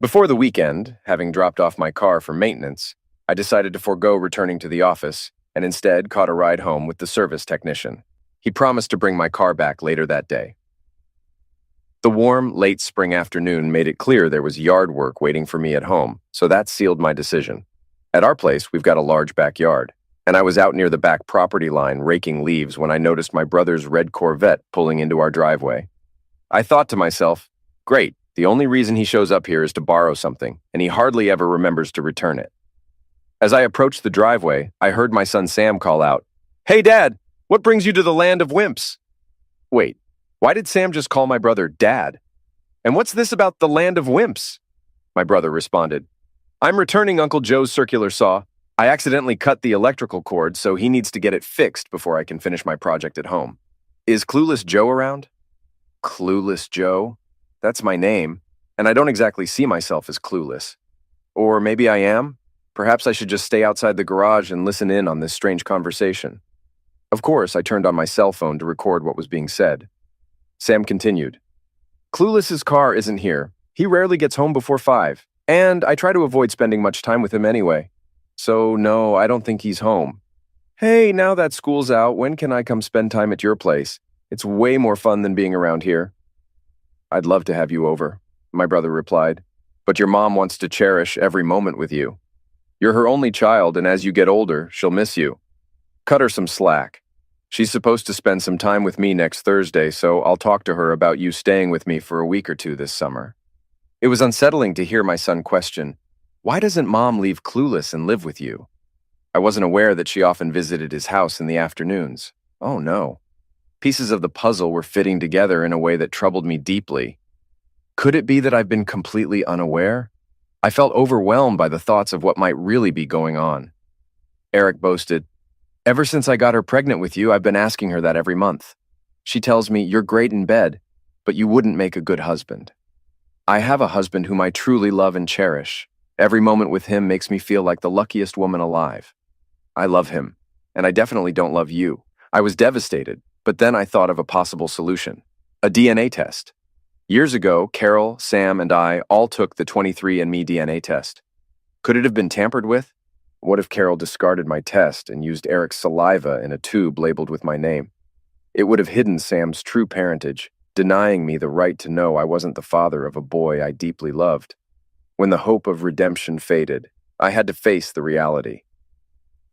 Before the weekend, having dropped off my car for maintenance, I decided to forego returning to the office and instead caught a ride home with the service technician. He promised to bring my car back later that day. The warm, late spring afternoon made it clear there was yard work waiting for me at home, so that sealed my decision. At our place, we've got a large backyard, and I was out near the back property line raking leaves when I noticed my brother's red Corvette pulling into our driveway. I thought to myself, great, the only reason he shows up here is to borrow something, and he hardly ever remembers to return it. As I approached the driveway, I heard my son Sam call out, "Hey, Dad, what brings you to the land of wimps?" Wait, why did Sam just call my brother Dad? And what's this about the land of wimps? My brother responded, "I'm returning Uncle Joe's circular saw. I accidentally cut the electrical cord, so he needs to get it fixed before I can finish my project at home. Is Clueless Joe around?" Clueless Joe? That's my name, and I don't exactly see myself as clueless. Or maybe I am? Perhaps I should just stay outside the garage and listen in on this strange conversation. Of course, I turned on my cell phone to record what was being said. Sam continued, "Clueless's car isn't here. He rarely gets home before 5, and I try to avoid spending much time with him anyway. So no, I don't think he's home. Hey, now that school's out, when can I come spend time at your place? It's way more fun than being around here." "I'd love to have you over," my brother replied, "but your mom wants to cherish every moment with you. You're her only child, and as you get older, she'll miss you. Cut her some slack. She's supposed to spend some time with me next Thursday, so I'll talk to her about you staying with me for a week or two this summer." It was unsettling to hear my son question, "Why doesn't Mom leave Clueless and live with you?" I wasn't aware that she often visited his house in the afternoons. Oh no. Pieces of the puzzle were fitting together in a way that troubled me deeply. Could it be that I've been completely unaware? I felt overwhelmed by the thoughts of what might really be going on. Eric boasted, "Ever since I got her pregnant with you, I've been asking her that every month. She tells me, 'You're great in bed, but you wouldn't make a good husband.' I have a husband whom I truly love and cherish. Every moment with him makes me feel like the luckiest woman alive. I love him, and I definitely don't love you." I was devastated, but then I thought of a possible solution: a DNA test. Years ago, Carol, Sam, and I all took the 23andMe DNA test. Could it have been tampered with? What if Carol discarded my test and used Eric's saliva in a tube labeled with my name? It would have hidden Sam's true parentage, denying me the right to know I wasn't the father of a boy I deeply loved. When the hope of redemption faded, I had to face the reality.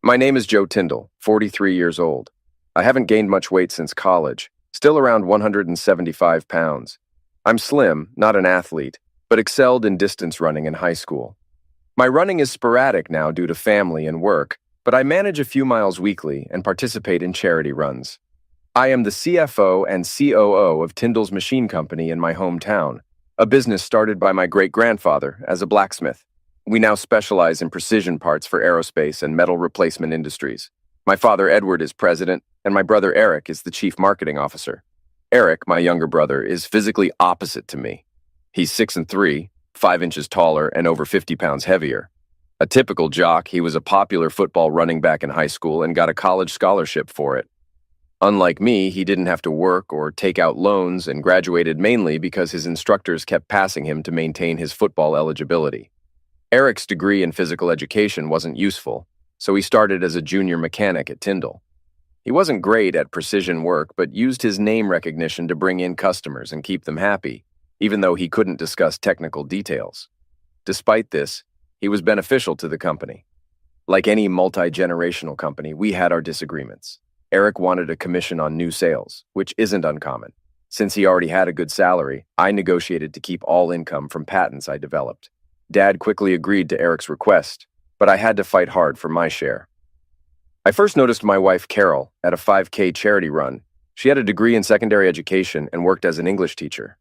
My name is Joe Tyndall, 43 years old. I haven't gained much weight since college, still around 175 pounds. I'm slim, not an athlete, but excelled in distance running in high school. My running is sporadic now due to family and work, but I manage a few miles weekly and participate in charity runs. I am the CFO and COO of Tyndall's Machine Company in my hometown, a business started by my great-grandfather as a blacksmith. We now specialize in precision parts for aerospace and metal replacement industries. My father Edward is president, and my brother Eric is the chief marketing officer. Eric, my younger brother, is physically opposite to me. He's 6'3", 5 inches taller, and over 50 pounds heavier. A typical jock, he was a popular football running back in high school and got a college scholarship for it. Unlike me, he didn't have to work or take out loans and graduated mainly because his instructors kept passing him to maintain his football eligibility. Eric's degree in physical education wasn't useful, so he started as a junior mechanic at Tyndall. He wasn't great at precision work, but used his name recognition to bring in customers and keep them happy, even though he couldn't discuss technical details. Despite this, he was beneficial to the company. Like any multi-generational company, we had our disagreements. Eric wanted a commission on new sales, which isn't uncommon. Since he already had a good salary, I negotiated to keep all income from patents I developed. Dad quickly agreed to Eric's request, but I had to fight hard for my share. I first noticed my wife Carol at a 5K charity run. She had a degree in secondary education and worked as an English teacher.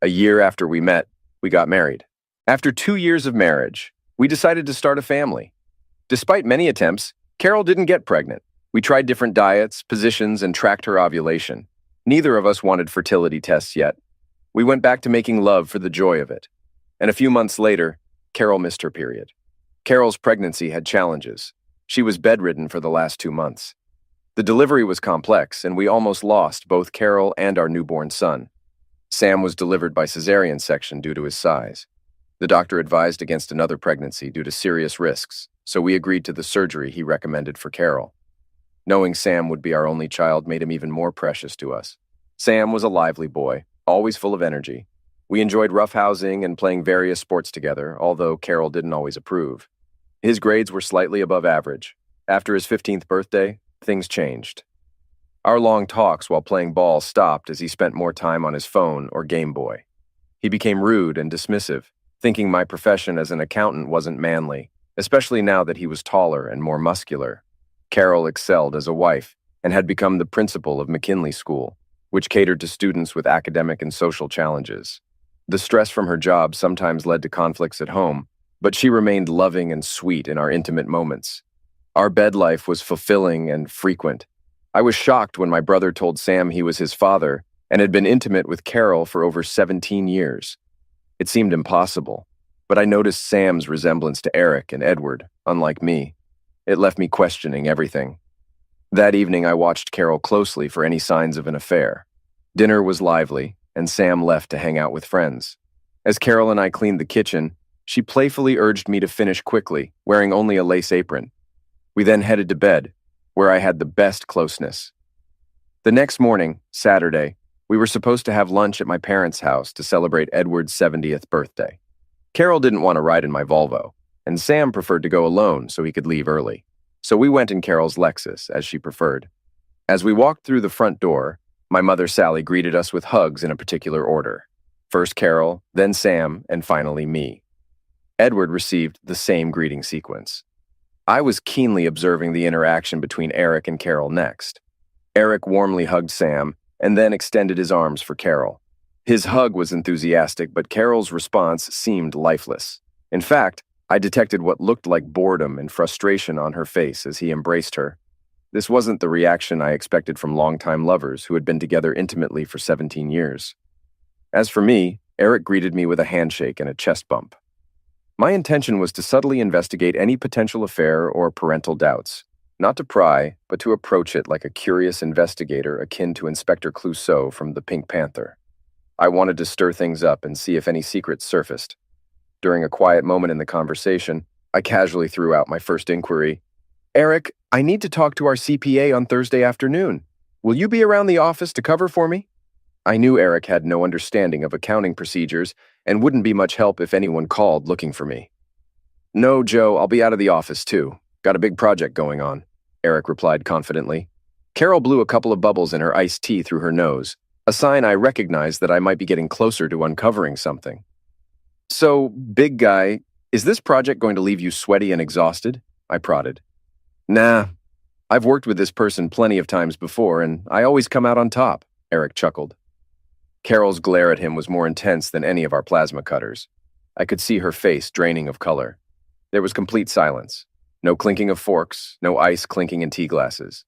A year after we met, we got married. After 2 years of marriage, we decided to start a family. Despite many attempts, Carol didn't get pregnant. We tried different diets, positions, and tracked her ovulation. Neither of us wanted fertility tests yet. We went back to making love for the joy of it. And a few months later, Carol missed her period. Carol's pregnancy had challenges. She was bedridden for the last 2 months. The delivery was complex, and we almost lost both Carol and our newborn son. Sam was delivered by cesarean section due to his size. The doctor advised against another pregnancy due to serious risks, so we agreed to the surgery he recommended for Carol. Knowing Sam would be our only child made him even more precious to us. Sam was a lively boy, always full of energy. We enjoyed roughhousing and playing various sports together, although Carol didn't always approve. His grades were slightly above average. After his 15th birthday, things changed. Our long talks while playing ball stopped as he spent more time on his phone or Game Boy. He became rude and dismissive, thinking my profession as an accountant wasn't manly, especially now that he was taller and more muscular. Carol excelled as a wife and had become the principal of McKinley School, which catered to students with academic and social challenges. The stress from her job sometimes led to conflicts at home, but she remained loving and sweet in our intimate moments. Our bed life was fulfilling and frequent. I was shocked when my brother told Sam he was his father and had been intimate with Carol for over 17 years. It seemed impossible, but I noticed Sam's resemblance to Eric and Edward, unlike me. It left me questioning everything. That evening, I watched Carol closely for any signs of an affair. Dinner was lively, and Sam left to hang out with friends. As Carol and I cleaned the kitchen, she playfully urged me to finish quickly, wearing only a lace apron. We then headed to bed, where I had the best closeness. The next morning, Saturday, we were supposed to have lunch at my parents' house to celebrate Edward's 70th birthday. Carol didn't want to ride in my Volvo, and Sam preferred to go alone so he could leave early. So we went in Carol's Lexus, as she preferred. As we walked through the front door, my mother Sally greeted us with hugs in a particular order. First Carol, then Sam, and finally me. Edward received the same greeting sequence. I was keenly observing the interaction between Eric and Carol next. Eric warmly hugged Sam and then extended his arms for Carol. His hug was enthusiastic, but Carol's response seemed lifeless. In fact, I detected what looked like boredom and frustration on her face as he embraced her. This wasn't the reaction I expected from longtime lovers who had been together intimately for 17 years. As for me, Eric greeted me with a handshake and a chest bump. My intention was to subtly investigate any potential affair or parental doubts, not to pry, but to approach it like a curious investigator akin to Inspector Clouseau from The Pink Panther. I wanted to stir things up and see if any secrets surfaced. During a quiet moment in the conversation, I casually threw out my first inquiry. Eric, I need to talk to our CPA on Thursday afternoon. Will you be around the office to cover for me? I knew Eric had no understanding of accounting procedures and wouldn't be much help if anyone called looking for me. No, Joe, I'll be out of the office too. Got a big project going on, Eric replied confidently. Carol blew a couple of bubbles in her iced tea through her nose, a sign I recognized that I might be getting closer to uncovering something. So, big guy, is this project going to leave you sweaty and exhausted? I prodded. Nah, I've worked with this person plenty of times before, and I always come out on top, Eric chuckled. Carol's glare at him was more intense than any of our plasma cutters. I could see her face draining of color. There was complete silence. No clinking of forks, no ice clinking in tea glasses.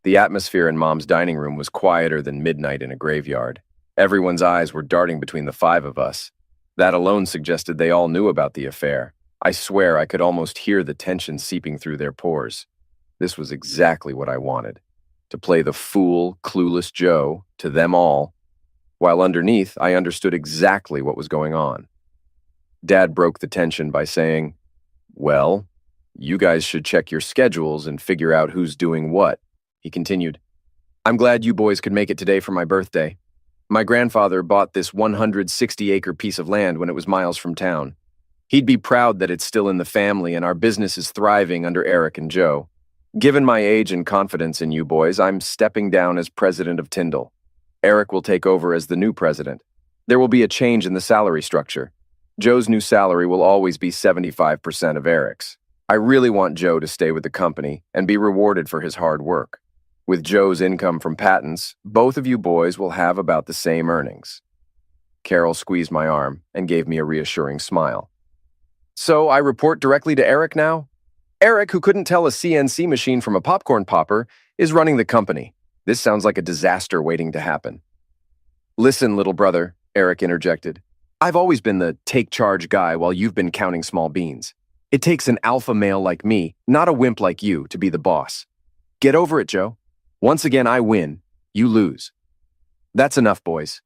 The atmosphere in Mom's dining room was quieter than midnight in a graveyard. Everyone's eyes were darting between the five of us. That alone suggested they all knew about the affair. I swear I could almost hear the tension seeping through their pores. This was exactly what I wanted. To play the fool, clueless Joe to them all, while underneath I understood exactly what was going on. Dad broke the tension by saying, Well, you guys should check your schedules and figure out who's doing what. He continued, I'm glad you boys could make it today for my birthday. My grandfather bought this 160-acre piece of land when it was miles from town. He'd be proud that it's still in the family and our business is thriving under Eric and Joe. Given my age and confidence in you boys, I'm stepping down as president of Tyndall. Eric will take over as the new president. There will be a change in the salary structure. Joe's new salary will always be 75% of Eric's. I really want Joe to stay with the company and be rewarded for his hard work. With Joe's income from patents, both of you boys will have about the same earnings. Carol squeezed my arm and gave me a reassuring smile. So I report directly to Eric now? Eric, who couldn't tell a CNC machine from a popcorn popper, is running the company. This sounds like a disaster waiting to happen. Listen, little brother, Eric interjected. I've always been the take charge guy while you've been counting small beans. It takes an alpha male like me, not a wimp like you, to be the boss. Get over it, Joe. Once again, I win. You lose. That's enough, boys.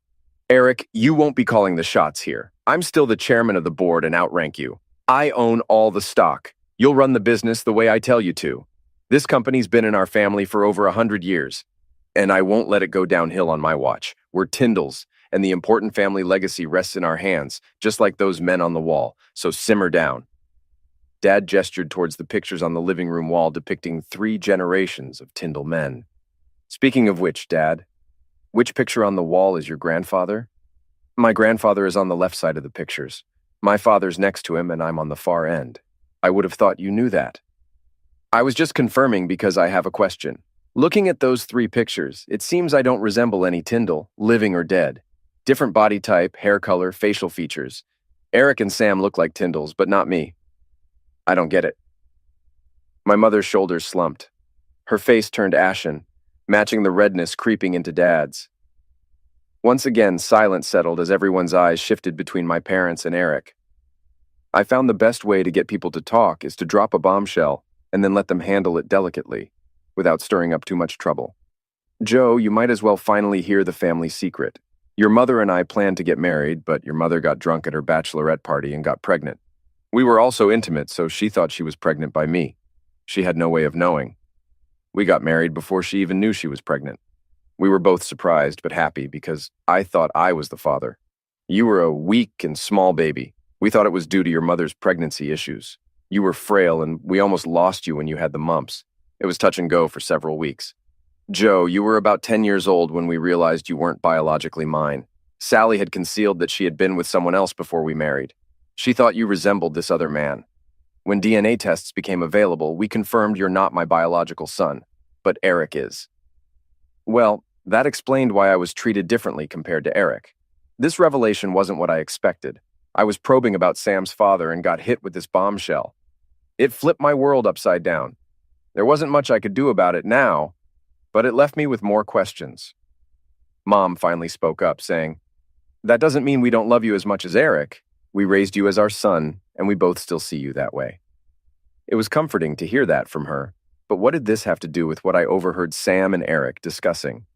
Eric, you won't be calling the shots here. I'm still the chairman of the board and outrank you. I own all the stock. You'll run the business the way I tell you to. This company's been in our family for over 100 years, and I won't let it go downhill on my watch. We're Tyndalls, and the important family legacy rests in our hands, just like those men on the wall, so simmer down. Dad gestured towards the pictures on the living room wall depicting 3 generations of Tyndall men. Speaking of which, Dad, which picture on the wall is your grandfather? My grandfather is on the left side of the pictures. My father's next to him, and I'm on the far end. I would have thought you knew that. I was just confirming because I have a question. Looking at those 3 pictures, it seems I don't resemble any Tyndall, living or dead. Different body type, hair color, facial features. Eric and Sam look like Tyndalls, but not me. I don't get it. My mother's shoulders slumped. Her face turned ashen, matching the redness creeping into Dad's. Once again, silence settled as everyone's eyes shifted between my parents and Eric. I found the best way to get people to talk is to drop a bombshell and then let them handle it delicately, without stirring up too much trouble. Joe, you might as well finally hear the family secret. Your mother and I planned to get married, but your mother got drunk at her bachelorette party and got pregnant. We were also intimate, so she thought she was pregnant by me. She had no way of knowing. We got married before she even knew she was pregnant. We were both surprised but happy because I thought I was the father. You were a weak and small baby. We thought it was due to your mother's pregnancy issues. You were frail and we almost lost you when you had the mumps. It was touch and go for several weeks. Joe, you were about 10 years old when we realized you weren't biologically mine. Sally had concealed that she had been with someone else before we married. She thought you resembled this other man. When DNA tests became available, we confirmed you're not my biological son, but Eric is. Well, that explained why I was treated differently compared to Eric. This revelation wasn't what I expected. I was probing about Sam's father and got hit with this bombshell. It flipped my world upside down. There wasn't much I could do about it now, but it left me with more questions. Mom finally spoke up, saying, "That doesn't mean we don't love you as much as Eric. We raised you as our son, and we both still see you that way." It was comforting to hear that from her, but what did this have to do with what I overheard Sam and Eric discussing?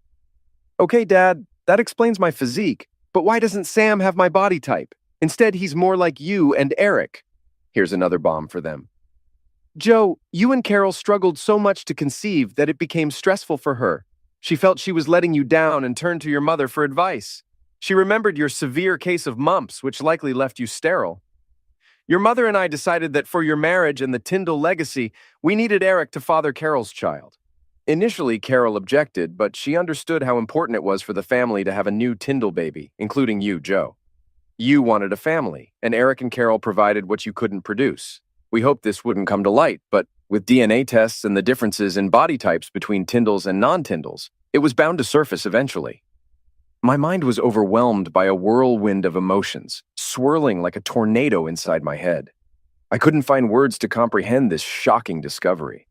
"Okay, Dad, that explains my physique, but why doesn't Sam have my body type? Instead, he's more like you and Eric." Here's another bomb for them. "Joe, you and Carol struggled so much to conceive that it became stressful for her. She felt she was letting you down and turned to your mother for advice. She remembered your severe case of mumps, which likely left you sterile. Your mother and I decided that for your marriage and the Tyndall legacy, we needed Eric to father Carol's child. Initially, Carol objected, but she understood how important it was for the family to have a new Tyndall baby, including you, Joe. You wanted a family, and Eric and Carol provided what you couldn't produce. We hoped this wouldn't come to light, but with DNA tests and the differences in body types between Tyndalls and non-Tyndalls, it was bound to surface eventually. My mind was overwhelmed by a whirlwind of emotions, swirling like a tornado inside my head. I couldn't find words to comprehend this shocking discovery.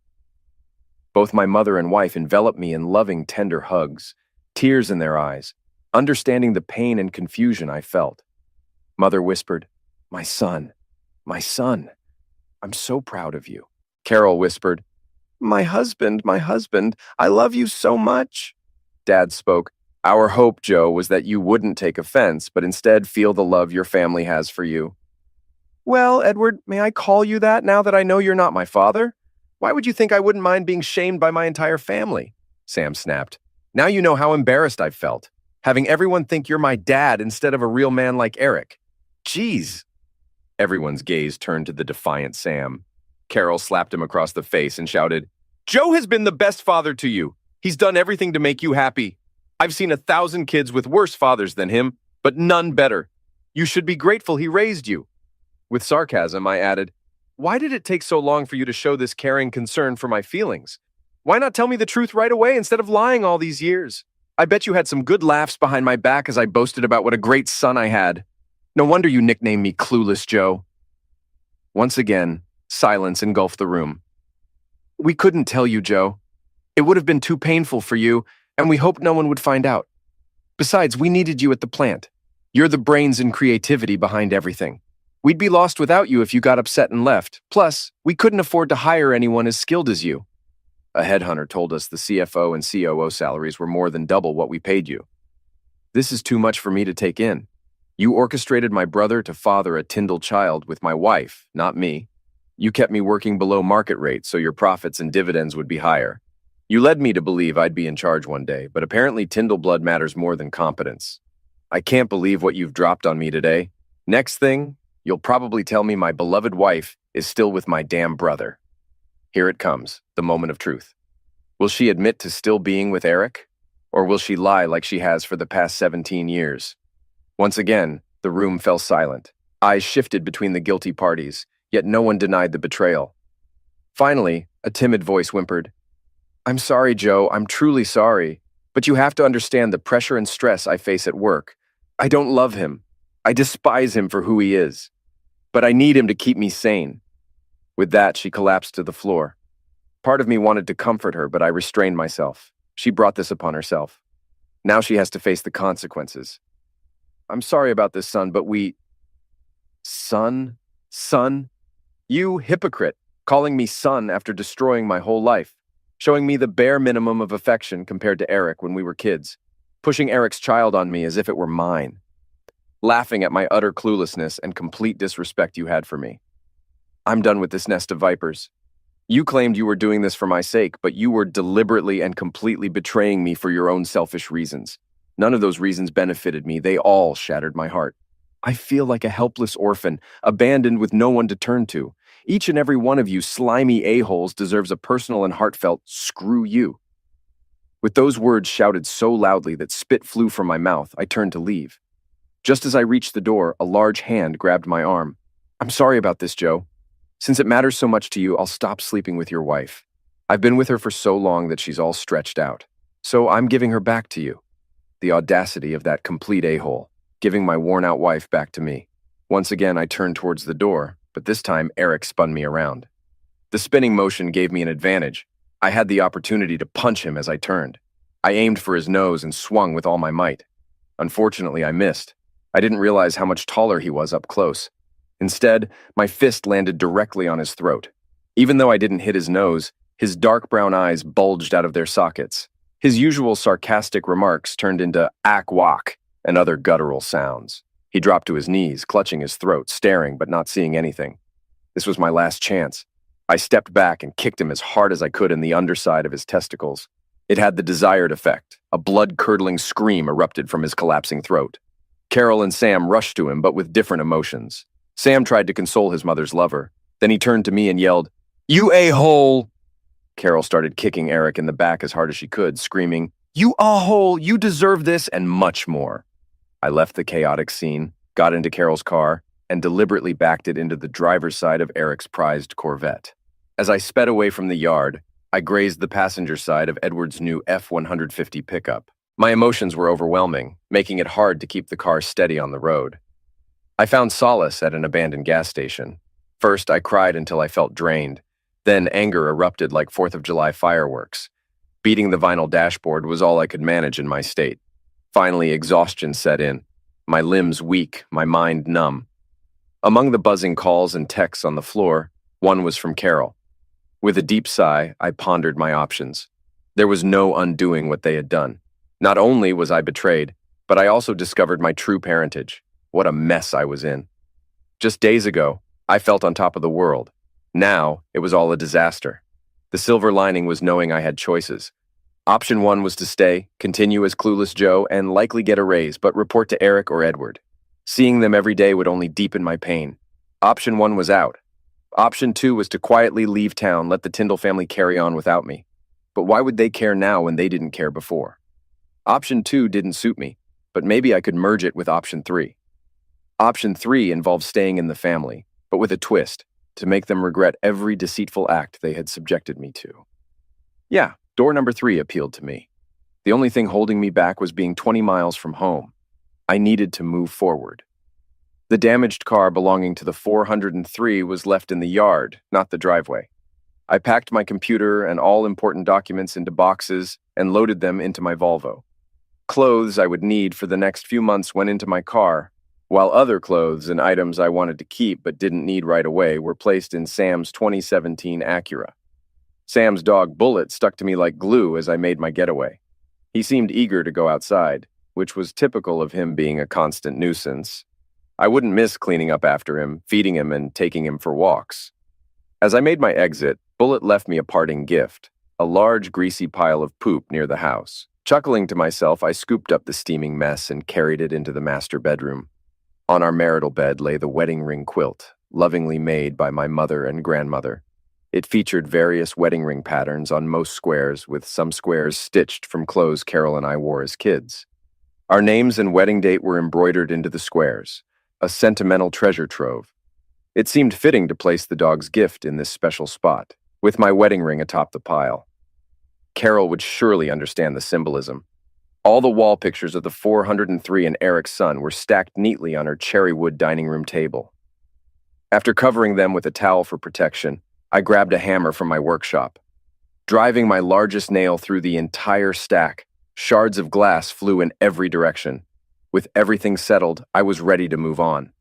Both my mother and wife enveloped me in loving, tender hugs, tears in their eyes, understanding the pain and confusion I felt. Mother whispered, my son, I'm so proud of you." Carol whispered, my husband, I love you so much." Dad spoke, "Our hope, Joe, was that you wouldn't take offense, but instead feel the love your family has for you." "Well, Edward, may I call you that now that I know you're not my father? Why would you think I wouldn't mind being shamed by my entire family?" Sam snapped. "Now you know how embarrassed I've felt, having everyone think you're my dad instead of a real man like Eric. Jeez." Everyone's gaze turned to the defiant Sam. Carol slapped him across the face and shouted, "Joe has been the best father to you. He's done everything to make you happy. I've seen 1,000 kids with worse fathers than him, but none better. You should be grateful he raised you." With sarcasm, I added, "Why did it take so long for you to show this caring concern for my feelings? Why not tell me the truth right away instead of lying all these years? I bet you had some good laughs behind my back as I boasted about what a great son I had. No wonder you nicknamed me Clueless Joe." Once again, silence engulfed the room. "We couldn't tell you, Joe. It would have been too painful for you, and we hoped no one would find out. Besides, we needed you at the plant. You're the brains and creativity behind everything. We'd be lost without you if you got upset and left. Plus, we couldn't afford to hire anyone as skilled as you. A headhunter told us the CFO and COO salaries were more than double what we paid you." This is too much for me to take in. You orchestrated my brother to father a Tyndall child with my wife, not me. You kept me working below market rate so your profits and dividends would be higher. You led me to believe I'd be in charge one day, but apparently Tyndall blood matters more than competence. I can't believe what you've dropped on me today. Next thing, you'll probably tell me my beloved wife is still with my damn brother. Here it comes, the moment of truth. Will she admit to still being with Eric? Or will she lie like she has for the past 17 years? Once again, the room fell silent. Eyes shifted between the guilty parties, yet no one denied the betrayal. Finally, a timid voice whimpered, "I'm sorry, Joe, I'm truly sorry, but you have to understand the pressure and stress I face at work. I don't love him. I despise him for who he is. But I need him to keep me sane." With that, she collapsed to the floor. Part of me wanted to comfort her, but I restrained myself. She brought this upon herself. Now she has to face the consequences. "I'm sorry about this, son, but we—" Son? Son? You hypocrite, calling me son after destroying my whole life, showing me the bare minimum of affection compared to Eric when we were kids, pushing Eric's child on me as if it were mine, laughing at my utter cluelessness and complete disrespect you had for me. I'm done with this nest of vipers. You claimed you were doing this for my sake, but you were deliberately and completely betraying me for your own selfish reasons. None of those reasons benefited me. They all shattered my heart. I feel like a helpless orphan, abandoned with no one to turn to. Each and every one of you slimy a-holes deserves a personal and heartfelt "screw you." With those words shouted so loudly that spit flew from my mouth, I turned to leave. Just as I reached the door, a large hand grabbed my arm. "I'm sorry about this, Joe. Since it matters so much to you, I'll stop sleeping with your wife. I've been with her for so long that she's all stretched out. So I'm giving her back to you." The audacity of that complete a-hole, giving my worn-out wife back to me. Once again, I turned towards the door, but this time Eric spun me around. The spinning motion gave me an advantage. I had the opportunity to punch him as I turned. I aimed for his nose and swung with all my might. Unfortunately, I missed. I didn't realize how much taller he was up close. Instead, my fist landed directly on his throat. Even though I didn't hit his nose, his dark brown eyes bulged out of their sockets. His usual sarcastic remarks turned into "ack wak" and other guttural sounds. He dropped to his knees, clutching his throat, staring but not seeing anything. This was my last chance. I stepped back and kicked him as hard as I could in the underside of his testicles. It had the desired effect. A blood-curdling scream erupted from his collapsing throat. Carol and Sam rushed to him, but with different emotions. Sam tried to console his mother's lover. Then he turned to me and yelled, "You a-hole!" Carol started kicking Eric in the back as hard as she could, screaming, "You a-hole! You deserve this!" and much more. I left the chaotic scene, got into Carol's car, and deliberately backed it into the driver's side of Eric's prized Corvette. As I sped away from the yard, I grazed the passenger side of Edward's new F-150 pickup. My emotions were overwhelming, making it hard to keep the car steady on the road. I found solace at an abandoned gas station. First, I cried until I felt drained. Then anger erupted like 4th of July fireworks. Beating the vinyl dashboard was all I could manage in my state. Finally, exhaustion set in. My limbs weak, my mind numb. Among the buzzing calls and texts on the floor, one was from Carol. With a deep sigh, I pondered my options. There was no undoing what they had done. Not only was I betrayed, but I also discovered my true parentage. What a mess I was in. Just days ago, I felt on top of the world. Now, it was all a disaster. The silver lining was knowing I had choices. Option 1 was to stay, continue as clueless Joe, and likely get a raise, but report to Eric or Edward. Seeing them every day would only deepen my pain. Option 1 was out. Option 2 was to quietly leave town, let the Tyndall family carry on without me. But why would they care now when they didn't care before? Option 2 didn't suit me, but maybe I could merge it with Option 3. Option 3 involved staying in the family, but with a twist, to make them regret every deceitful act they had subjected me to. Yeah, door number 3 appealed to me. The only thing holding me back was being 20 miles from home. I needed to move forward. The damaged car belonging to the 403 was left in the yard, not the driveway. I packed my computer and all important documents into boxes and loaded them into my Volvo. Clothes I would need for the next few months went into my car, while other clothes and items I wanted to keep but didn't need right away were placed in Sam's 2017 Acura. Sam's dog Bullet stuck to me like glue as I made my getaway. He seemed eager to go outside. which was typical of him being a constant nuisance. I wouldn't miss cleaning up after him, feeding him, and taking him for walks. As I made my exit, Bullet left me a parting gift, a large, greasy pile of poop near the house. Chuckling to myself, I scooped up the steaming mess and carried it into the master bedroom. On our marital bed lay the wedding ring quilt, lovingly made by my mother and grandmother. It featured various wedding ring patterns on most squares, with some squares stitched from clothes Carol and I wore as kids. Our names and wedding date were embroidered into the squares, a sentimental treasure trove. It seemed fitting to place the dog's gift in this special spot, with my wedding ring atop the pile. Carol would surely understand the symbolism. All the wall pictures of the 403 and Eric's son were stacked neatly on her cherry wood dining room table. After covering them with a towel for protection, I grabbed a hammer from my workshop. Driving my largest nail through the entire stack, shards of glass flew in every direction. With everything settled, I was ready to move on.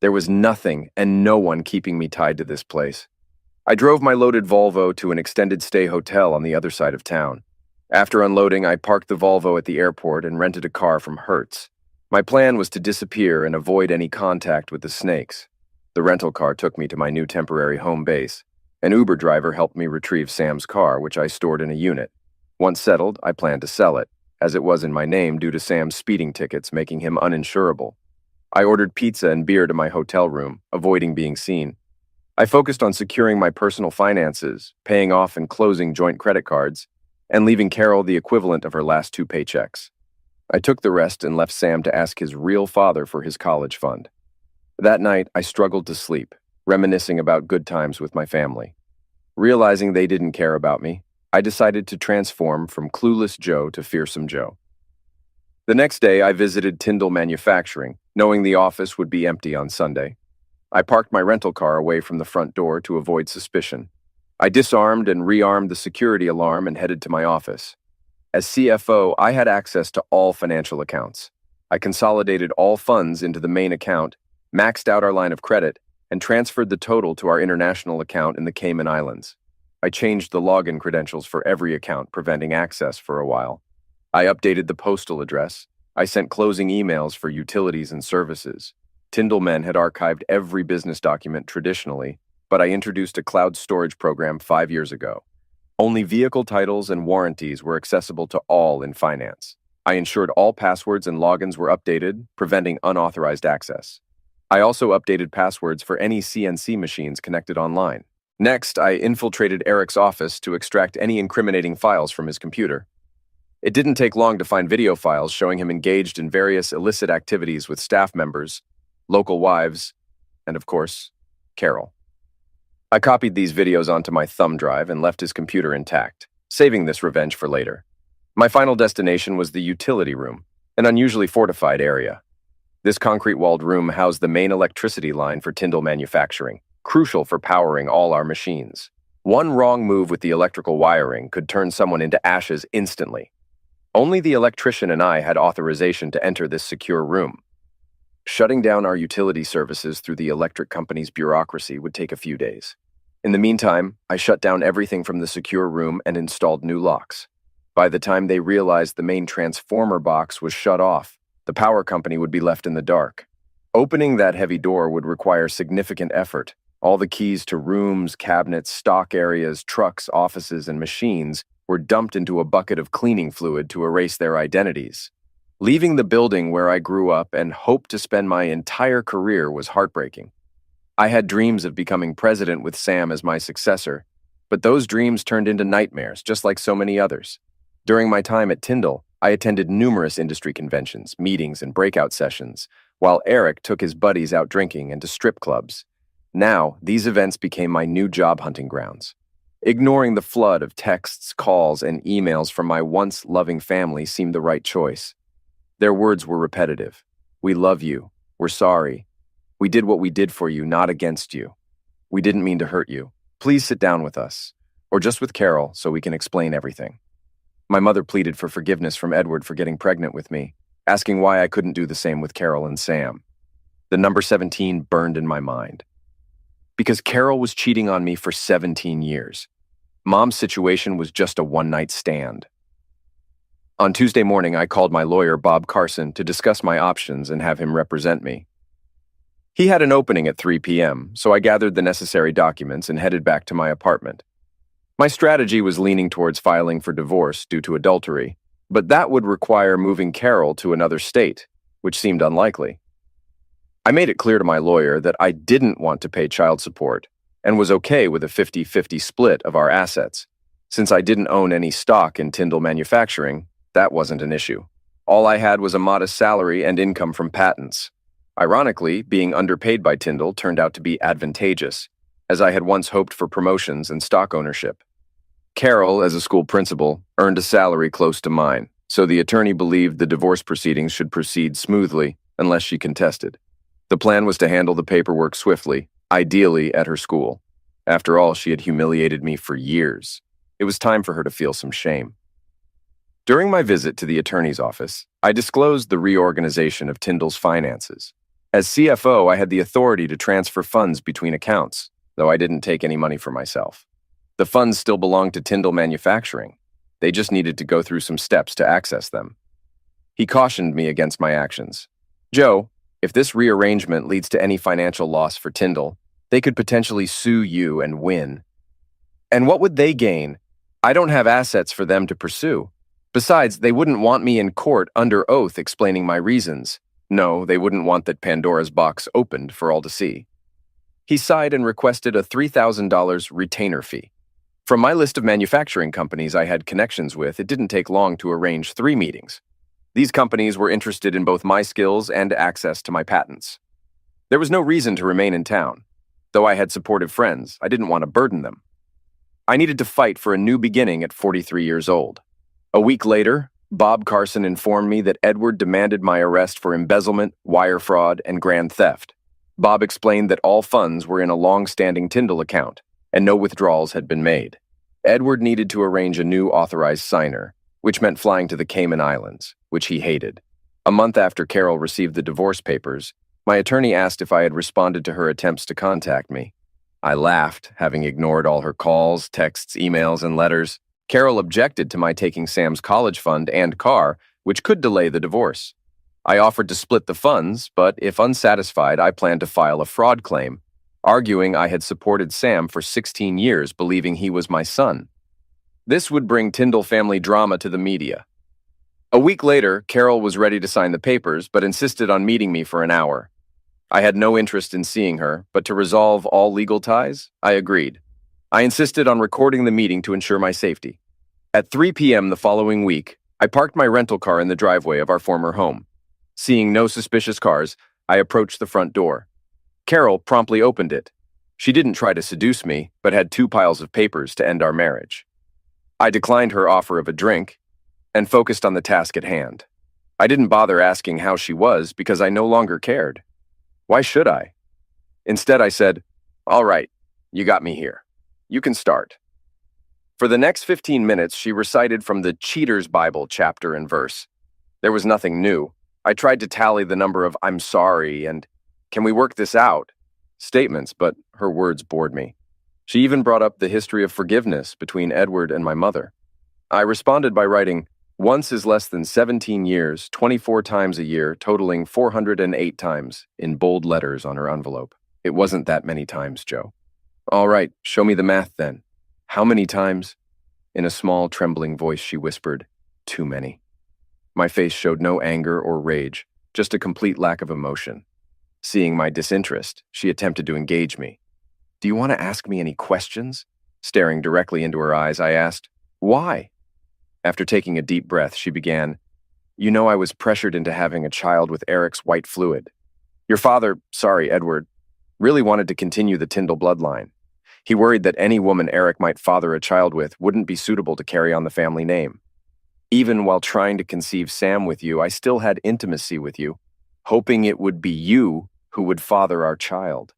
There was nothing and no one keeping me tied to this place. I drove my loaded Volvo to an extended stay hotel on the other side of town. After unloading, I parked the Volvo at the airport and rented a car from Hertz. My plan was to disappear and avoid any contact with the snakes. The rental car took me to my new temporary home base. An Uber driver helped me retrieve Sam's car, which I stored in a unit. Once settled, I planned to sell it, as it was in my name due to Sam's speeding tickets making him uninsurable. I ordered pizza and beer to my hotel room, avoiding being seen. I focused on securing my personal finances, paying off and closing joint credit cards, and leaving Carol the equivalent of her last 2 paychecks. I took the rest and left Sam to ask his real father for his college fund. That night, I struggled to sleep, reminiscing about good times with my family. Realizing they didn't care about me, I decided to transform from clueless Joe to fearsome Joe. The next day, I visited Tyndall Manufacturing, knowing the office would be empty on Sunday. I parked my rental car away from the front door to avoid suspicion. I disarmed and rearmed the security alarm and headed to my office. As CFO, I had access to all financial accounts. I consolidated all funds into the main account, maxed out our line of credit, and transferred the total to our international account in the Cayman Islands. I changed the login credentials for every account, preventing access for a while. I updated the postal address. I sent closing emails for utilities and services. Tyndall Men had archived every business document traditionally, but I introduced a cloud storage program 5 years ago. Only vehicle titles and warranties were accessible to all in finance. I ensured all passwords and logins were updated, preventing unauthorized access. I also updated passwords for any CNC machines connected online. Next, I infiltrated Eric's office to extract any incriminating files from his computer. It didn't take long to find video files showing him engaged in various illicit activities with staff members, local wives, and of course, Carol. I copied these videos onto my thumb drive and left his computer intact, saving this revenge for later. My final destination was the utility room, an unusually fortified area. This concrete-walled room housed the main electricity line for Tyndall Manufacturing, crucial for powering all our machines. One wrong move with the electrical wiring could turn someone into ashes instantly. Only the electrician and I had authorization to enter this secure room. Shutting down our utility services through the electric company's bureaucracy would take a few days. In the meantime, I shut down everything from the secure room and installed new locks. By the time they realized the main transformer box was shut off, the power company would be left in the dark. Opening that heavy door would require significant effort. All the keys to rooms, cabinets, stock areas, trucks, offices, and machines were dumped into a bucket of cleaning fluid to erase their identities. Leaving the building where I grew up and hoped to spend my entire career was heartbreaking. I had dreams of becoming president with Sam as my successor, but those dreams turned into nightmares, just like so many others. During my time at Tyndall, I attended numerous industry conventions, meetings, and breakout sessions, while Eric took his buddies out drinking and to strip clubs. Now, these events became my new job hunting grounds. Ignoring the flood of texts, calls, and emails from my once loving family seemed the right choice. Their words were repetitive. We love you. We're sorry. We did what we did for you, not against you. We didn't mean to hurt you. Please sit down with us, or just with Carol, so we can explain everything. My mother pleaded for forgiveness from Edward for getting pregnant with me, asking why I couldn't do the same with Carol and Sam. The number 17 burned in my mind. Because Carol was cheating on me for 17 years. Mom's situation was just a one-night stand. On Tuesday morning, I called my lawyer, Bob Carson, to discuss my options and have him represent me. He had an opening at 3 p.m., so I gathered the necessary documents and headed back to my apartment. My strategy was leaning towards filing for divorce due to adultery, but that would require moving Carol to another state, which seemed unlikely. I made it clear to my lawyer that I didn't want to pay child support and was okay with a 50-50 split of our assets. Since I didn't own any stock in Tyndall Manufacturing, that wasn't an issue. All I had was a modest salary and income from patents. Ironically, being underpaid by Tyndall turned out to be advantageous, as I had once hoped for promotions and stock ownership. Carol, as a school principal, earned a salary close to mine, so the attorney believed the divorce proceedings should proceed smoothly unless she contested. The plan was to handle the paperwork swiftly, ideally at her school. After all, she had humiliated me for years. It was time for her to feel some shame. During my visit to the attorney's office, I disclosed the reorganization of Tyndall's finances. As CFO, I had the authority to transfer funds between accounts, though I didn't take any money for myself. The funds still belonged to Tyndall Manufacturing. They just needed to go through some steps to access them. He cautioned me against my actions. "Joe, if this rearrangement leads to any financial loss for Tyndall, they could potentially sue you and win. And what would they gain? I don't have assets for them to pursue. Besides, they wouldn't want me in court under oath explaining my reasons. No, they wouldn't want that Pandora's box opened for all to see." He sighed and requested a $3,000 retainer fee. From my list of manufacturing companies I had connections with, it didn't take long to arrange 3 meetings. These companies were interested in both my skills and access to my patents. There was no reason to remain in town. Though I had supportive friends, I didn't want to burden them. I needed to fight for a new beginning at 43 years old. A week later, Bob Carson informed me that Edward demanded my arrest for embezzlement, wire fraud, and grand theft. Bob explained that all funds were in a long-standing Tyndall account, and no withdrawals had been made. Edward needed to arrange a new authorized signer, which meant flying to the Cayman Islands, which he hated. A month after Carol received the divorce papers, my attorney asked if I had responded to her attempts to contact me. I laughed, having ignored all her calls, texts, emails, and letters. Carol objected to my taking Sam's college fund and car, which could delay the divorce. I offered to split the funds, but if unsatisfied, I planned to file a fraud claim, arguing I had supported Sam for 16 years, believing he was my son. This would bring Tyndall family drama to the media. A week later, Carol was ready to sign the papers, but insisted on meeting me for an hour. I had no interest in seeing her, but to resolve all legal ties, I agreed. I insisted on recording the meeting to ensure my safety. At 3 p.m. the following week, I parked my rental car in the driveway of our former home. Seeing no suspicious cars, I approached the front door. Carol promptly opened it. She didn't try to seduce me, but had 2 piles of papers to end our marriage. I declined her offer of a drink and focused on the task at hand. I didn't bother asking how she was because I no longer cared. Why should I? Instead, I said, "All right, you got me here. You can start." For the next 15 minutes, she recited from the Cheater's Bible chapter and verse. There was nothing new. I tried to tally the number of "I'm sorry" and "Can we work this out?" statements, but her words bored me. She even brought up the history of forgiveness between Edward and my mother. I responded by writing, "Once is less than 17 years, 24 times a year, totaling 408 times," in bold letters on her envelope. It wasn't that many times, Joe. "All right, show me the math then. How many times?" In a small, trembling voice, she whispered, "Too many." My face showed no anger or rage, just a complete lack of emotion. Seeing my disinterest, she attempted to engage me. "Do you want to ask me any questions?" Staring directly into her eyes, I asked, "Why?" After taking a deep breath, she began, "You know I was pressured into having a child with Eric's white fluid. Your father, sorry, Edward, really wanted to continue the Tyndall bloodline. He worried that any woman Eric might father a child with wouldn't be suitable to carry on the family name. Even while trying to conceive Sam with you, I still had intimacy with you, hoping it would be you who would father our child.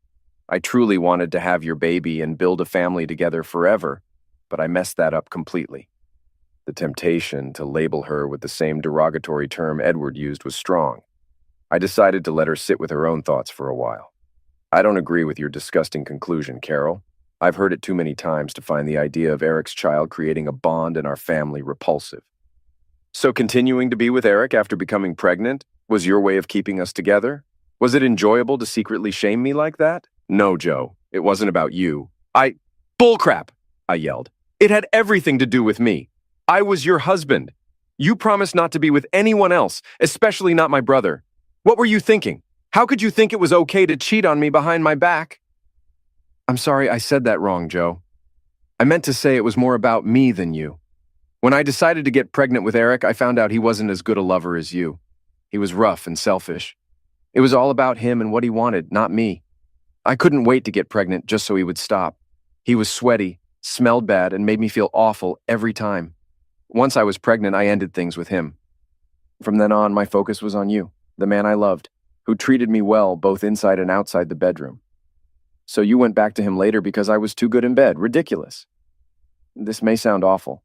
I truly wanted to have your baby and build a family together forever, but I messed that up completely." The temptation to label her with the same derogatory term Edward used was strong. I decided to let her sit with her own thoughts for a while. "I don't agree with your disgusting conclusion, Carol. I've heard it too many times to find the idea of Eric's child creating a bond in our family repulsive." So continuing to be with Eric after becoming pregnant was your way of keeping us together? Was it enjoyable to secretly shame me like that? No, Joe. It wasn't about you. Bullcrap, I yelled. It had everything to do with me. I was your husband. You promised not to be with anyone else, especially not my brother. What were you thinking? How could you think it was okay to cheat on me behind my back? I'm sorry I said that wrong, Joe. I meant to say it was more about me than you. When I decided to get pregnant with Eric, I found out he wasn't as good a lover as you. He was rough and selfish. It was all about him and what he wanted, not me. I couldn't wait to get pregnant just so he would stop. He was sweaty, smelled bad, and made me feel awful every time. Once I was pregnant, I ended things with him. From then on, my focus was on you, the man I loved, who treated me well both inside and outside the bedroom. So you went back to him later because I was too good in bed. Ridiculous. This may sound awful.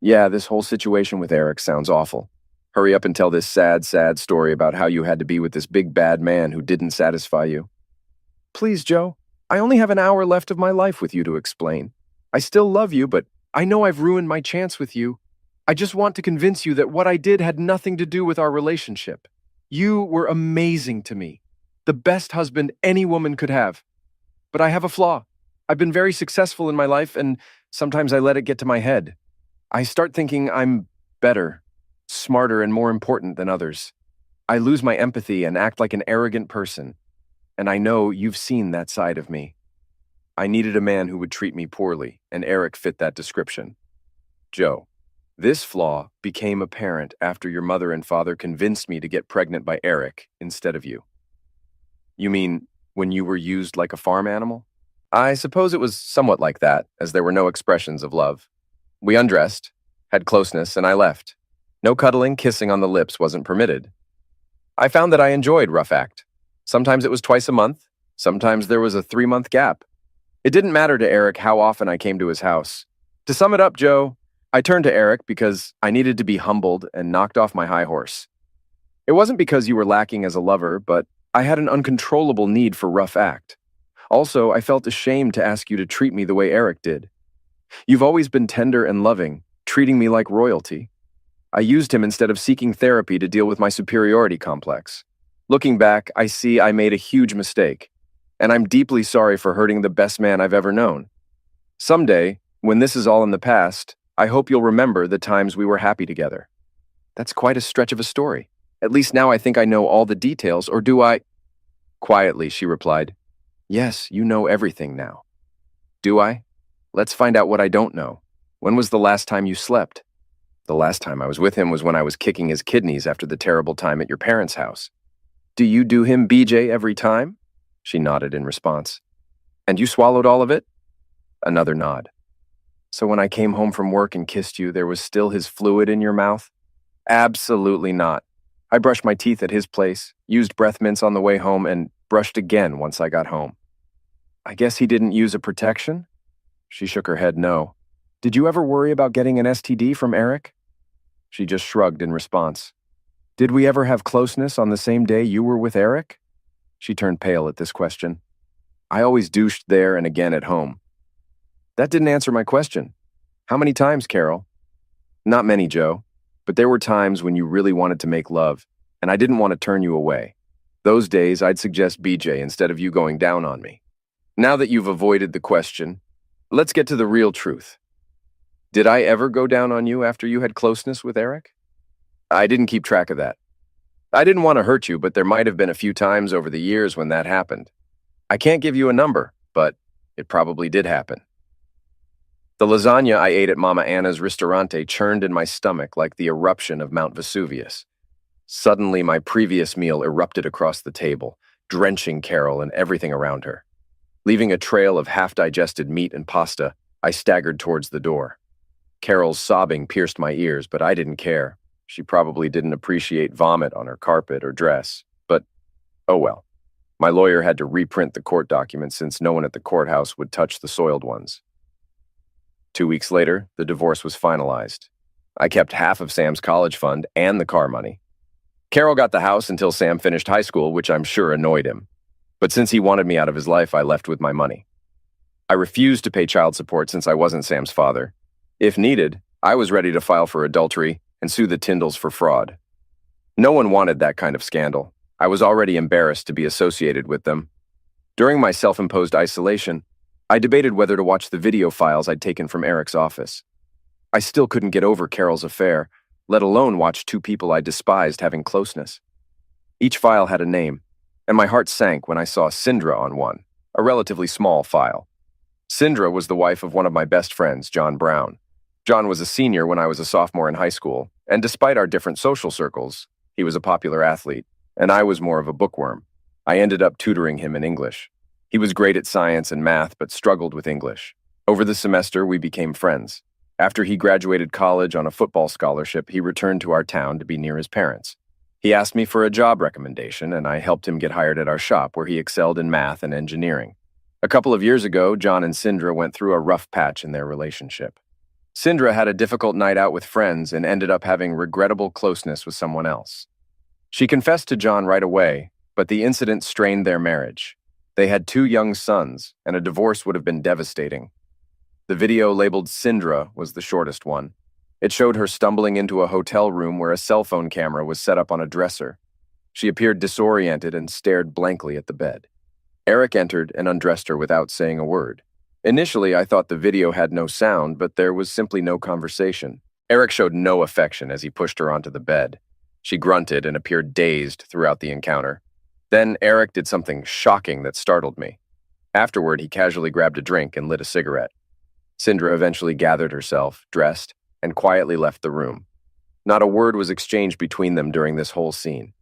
Yeah, this whole situation with Eric sounds awful. Hurry up and tell this sad, sad story about how you had to be with this big bad man who didn't satisfy you. Please, Joe, I only have an hour left of my life with you to explain. I still love you, but I know I've ruined my chance with you. I just want to convince you that what I did had nothing to do with our relationship. You were amazing to me, the best husband any woman could have. But I have a flaw. I've been very successful in my life, and sometimes I let it get to my head. I start thinking I'm better, smarter, and more important than others. I lose my empathy and act like an arrogant person. And I know you've seen that side of me. I needed a man who would treat me poorly, and Eric fit that description. Joe, this flaw became apparent after your mother and father convinced me to get pregnant by Eric instead of you. You mean when you were used like a farm animal? I suppose it was somewhat like that, as there were no expressions of love. We undressed, had closeness, and I left. No cuddling, kissing on the lips wasn't permitted. I found that I enjoyed rough act. Sometimes it was twice a month, sometimes there was a 3-month gap. It didn't matter to Eric how often I came to his house. To sum it up, Joe, I turned to Eric because I needed to be humbled and knocked off my high horse. It wasn't because you were lacking as a lover, but I had an uncontrollable need for rough act. Also, I felt ashamed to ask you to treat me the way Eric did. You've always been tender and loving, treating me like royalty. I used him instead of seeking therapy to deal with my superiority complex. Looking back, I see I made a huge mistake, and I'm deeply sorry for hurting the best man I've ever known. Someday, when this is all in the past, I hope you'll remember the times we were happy together. That's quite a stretch of a story. At least now I think I know all the details, or do I? Quietly, she replied. Yes, you know everything now. Do I? Let's find out what I don't know. When was the last time you slept? The last time I was with him was when I was kicking his kidneys after the terrible time at your parents' house. Do you do him BJ every time? She nodded in response. And you swallowed all of it? Another nod. So when I came home from work and kissed you, there was still his fluid in your mouth? Absolutely not. I brushed my teeth at his place, used breath mints on the way home, and brushed again once I got home. I guess he didn't use a protection? She shook her head no. Did you ever worry about getting an STD from Eric? She just shrugged in response. Did we ever have closeness on the same day you were with Eric? She turned pale at this question. I always douched there and again at home. That didn't answer my question. How many times, Carol? Not many, Joe, but there were times when you really wanted to make love, and I didn't want to turn you away. Those days, I'd suggest BJ instead of you going down on me. Now that you've avoided the question, let's get to the real truth. Did I ever go down on you after you had closeness with Eric? I didn't keep track of that. I didn't want to hurt you, but there might have been a few times over the years when that happened. I can't give you a number, but it probably did happen. The lasagna I ate at Mama Anna's Ristorante churned in my stomach like the eruption of Mount Vesuvius. Suddenly, my previous meal erupted across the table, drenching Carol and everything around her. Leaving a trail of half-digested meat and pasta, I staggered towards the door. Carol's sobbing pierced my ears, but I didn't care. She probably didn't appreciate vomit on her carpet or dress, but oh well. My lawyer had to reprint the court documents since no one at the courthouse would touch the soiled ones. 2 weeks later, the divorce was finalized. I kept half of Sam's college fund and the car money. Carol got the house until Sam finished high school, which I'm sure annoyed him. But since he wanted me out of his life, I left with my money. I refused to pay child support since I wasn't Sam's father. If needed, I was ready to file for adultery, and sue the Tyndalls for fraud. No one wanted that kind of scandal. I was already embarrassed to be associated with them. During my self-imposed isolation, I debated whether to watch the video files I'd taken from Eric's office. I still couldn't get over Carol's affair, let alone watch two people I despised having closeness. Each file had a name, and my heart sank when I saw Sindra on one, a relatively small file. Sindra was the wife of one of my best friends, John Brown. John was a senior when I was a sophomore in high school, and despite our different social circles, he was a popular athlete, and I was more of a bookworm. I ended up tutoring him in English. He was great at science and math, but struggled with English. Over the semester, we became friends. After he graduated college on a football scholarship, he returned to our town to be near his parents. He asked me for a job recommendation, and I helped him get hired at our shop, where he excelled in math and engineering. A couple of years ago, John and Sindra went through a rough patch in their relationship. Sindra had a difficult night out with friends and ended up having regrettable closeness with someone else. She confessed to John right away, but the incident strained their marriage. They had 2 young sons, and a divorce would have been devastating. The video labeled Sindra was the shortest one. It showed her stumbling into a hotel room where a cell phone camera was set up on a dresser. She appeared disoriented and stared blankly at the bed. Eric entered and undressed her without saying a word. Initially, I thought the video had no sound, but there was simply no conversation. Eric showed no affection as he pushed her onto the bed. She grunted and appeared dazed throughout the encounter. Then Eric did something shocking that startled me. Afterward, he casually grabbed a drink and lit a cigarette. Sindra eventually gathered herself, dressed, and quietly left the room. Not a word was exchanged between them during this whole scene.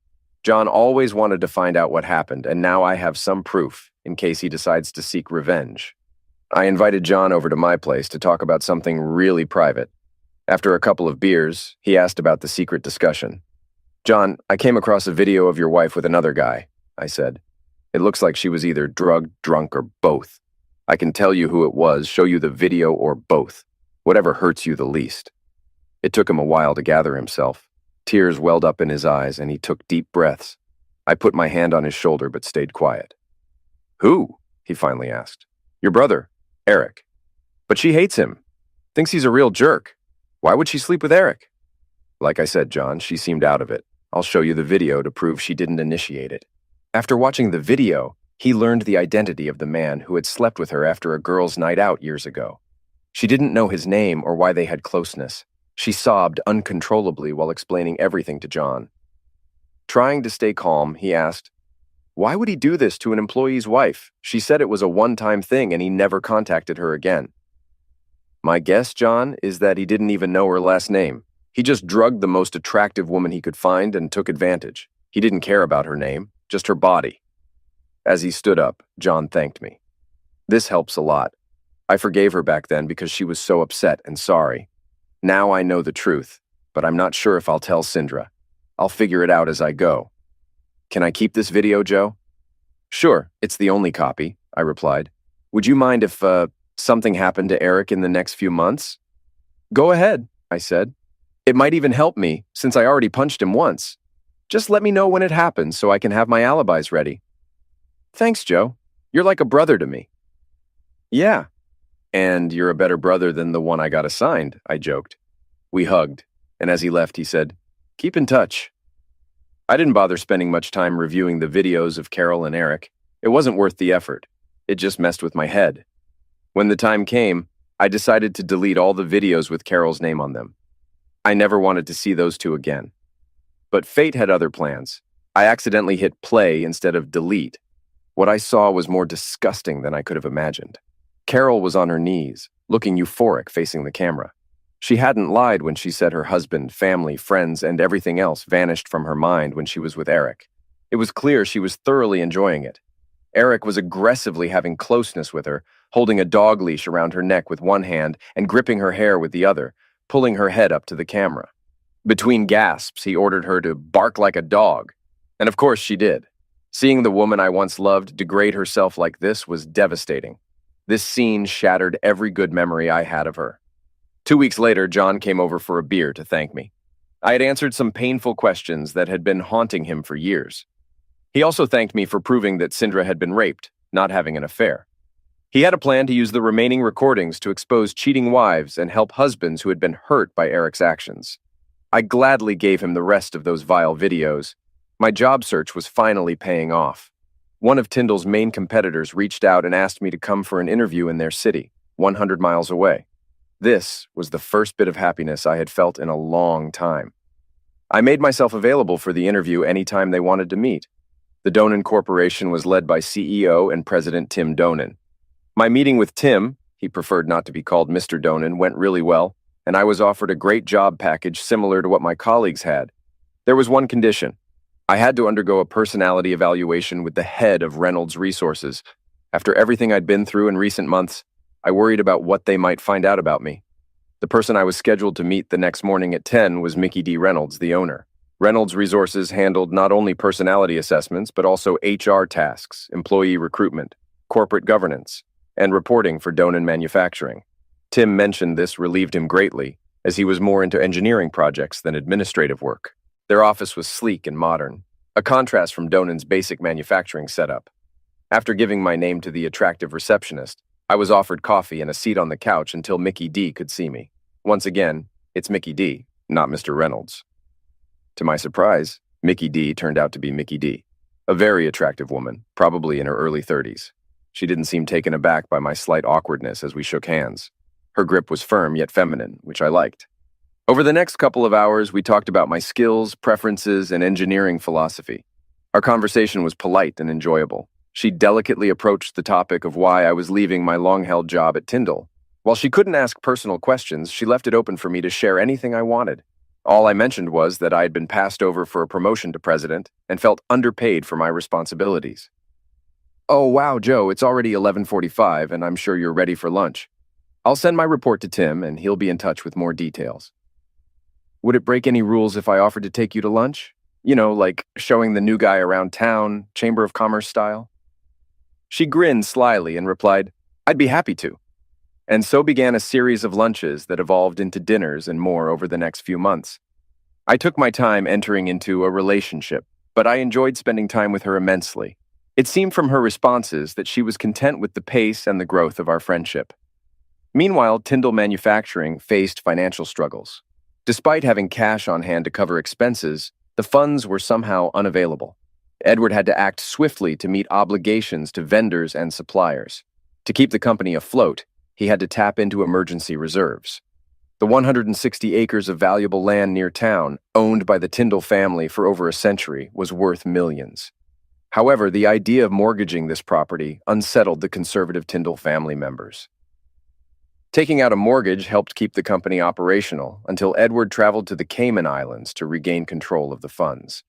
John always wanted to find out what happened, and now I have some proof in case he decides to seek revenge. I invited John over to my place to talk about something really private. After a couple of beers, he asked about the secret discussion. "John, I came across a video of your wife with another guy," I said. "It looks like she was either drugged, drunk, or both. I can tell you who it was, show you the video, or both. Whatever hurts you the least." It took him a while to gather himself. Tears welled up in his eyes, and he took deep breaths. I put my hand on his shoulder but stayed quiet. "Who?" he finally asked. "Your brother, Eric. But she hates him. Thinks he's a real jerk. Why would she sleep with Eric?" "Like I said, John, she seemed out of it. I'll show you the video to prove she didn't initiate it." After watching the video, he learned the identity of the man who had slept with her after a girls' night out years ago. She didn't know his name or why they had closeness. She sobbed uncontrollably while explaining everything to John. Trying to stay calm, he asked, "Why would he do this to an employee's wife? She said it was a one-time thing and he never contacted her again." "My guess, John, is that he didn't even know her last name. He just drugged the most attractive woman he could find and took advantage. He didn't care about her name, just her body." As he stood up, John thanked me. "This helps a lot. I forgave her back then because she was so upset and sorry. Now I know the truth, but I'm not sure if I'll tell Sindra. I'll figure it out as I go. Can I keep this video, Joe?" "Sure, it's the only copy," I replied. "Would you mind if, something happened to Eric in the next few months?" "Go ahead," I said. "It might even help me, since I already punched him once. Just let me know when it happens so I can have my alibis ready." "Thanks, Joe. You're like a brother to me." "Yeah. And you're a better brother than the one I got assigned," I joked. We hugged, and as he left, he said, "Keep in touch." I didn't bother spending much time reviewing the videos of Carol and Eric. It wasn't worth the effort. It just messed with my head. When the time came, I decided to delete all the videos with Carol's name on them. I never wanted to see those two again. But fate had other plans. I accidentally hit play instead of delete. What I saw was more disgusting than I could have imagined. Carol was on her knees, looking euphoric facing the camera. She hadn't lied when she said her husband, family, friends, and everything else vanished from her mind when she was with Eric. It was clear she was thoroughly enjoying it. Eric was aggressively having closeness with her, holding a dog leash around her neck with one hand and gripping her hair with the other, pulling her head up to the camera. Between gasps, he ordered her to bark like a dog. And of course she did. Seeing the woman I once loved degrade herself like this was devastating. This scene shattered every good memory I had of her. 2 weeks later, John came over for a beer to thank me. I had answered some painful questions that had been haunting him for years. He also thanked me for proving that Sindra had been raped, not having an affair. He had a plan to use the remaining recordings to expose cheating wives and help husbands who had been hurt by Eric's actions. I gladly gave him the rest of those vile videos. My job search was finally paying off. One of Tyndall's main competitors reached out and asked me to come for an interview in their city, 100 miles away. This was the first bit of happiness I had felt in a long time. I made myself available for the interview anytime they wanted to meet. The Donen Corporation was led by CEO and President Tim Donen. My meeting with Tim, he preferred not to be called Mr. Donen, went really well, and I was offered a great job package similar to what my colleagues had. There was one condition. I had to undergo a personality evaluation with the head of Reynolds Resources. After everything I'd been through in recent months, I worried about what they might find out about me. The person I was scheduled to meet the next morning at 10 was Mickey D. Reynolds, the owner. Reynolds Resources handled not only personality assessments, but also HR tasks, employee recruitment, corporate governance, and reporting for Donen Manufacturing. Tim mentioned this relieved him greatly, as he was more into engineering projects than administrative work. Their office was sleek and modern, a contrast from Donen's basic manufacturing setup. After giving my name to the attractive receptionist, I was offered coffee and a seat on the couch until Mickey D could see me. Once again, it's Mickey D, not Mr. Reynolds. To my surprise, Mickey D turned out to be Mickey D, a very attractive woman, probably in her early 30s. She didn't seem taken aback by my slight awkwardness as we shook hands. Her grip was firm yet feminine, which I liked. Over the next couple of hours, we talked about my skills, preferences, and engineering philosophy. Our conversation was polite and enjoyable. She delicately approached the topic of why I was leaving my long-held job at Tyndall. While she couldn't ask personal questions, she left it open for me to share anything I wanted. All I mentioned was that I had been passed over for a promotion to president and felt underpaid for my responsibilities. "Oh, wow, Joe, it's already 11:45, and I'm sure you're ready for lunch. I'll send my report to Tim, and he'll be in touch with more details." "Would it break any rules if I offered to take you to lunch? You know, like showing the new guy around town, Chamber of Commerce style?" She grinned slyly and replied, "I'd be happy to." And so began a series of lunches that evolved into dinners and more over the next few months. I took my time entering into a relationship, but I enjoyed spending time with her immensely. It seemed from her responses that she was content with the pace and the growth of our friendship. Meanwhile, Tyndall Manufacturing faced financial struggles. Despite having cash on hand to cover expenses, the funds were somehow unavailable. Edward had to act swiftly to meet obligations to vendors and suppliers. To keep the company afloat, he had to tap into emergency reserves. The 160 acres of valuable land near town, owned by the Tyndall family for over a century, was worth millions. However, the idea of mortgaging this property unsettled the conservative Tyndall family members. Taking out a mortgage helped keep the company operational until Edward traveled to the Cayman Islands to regain control of the funds.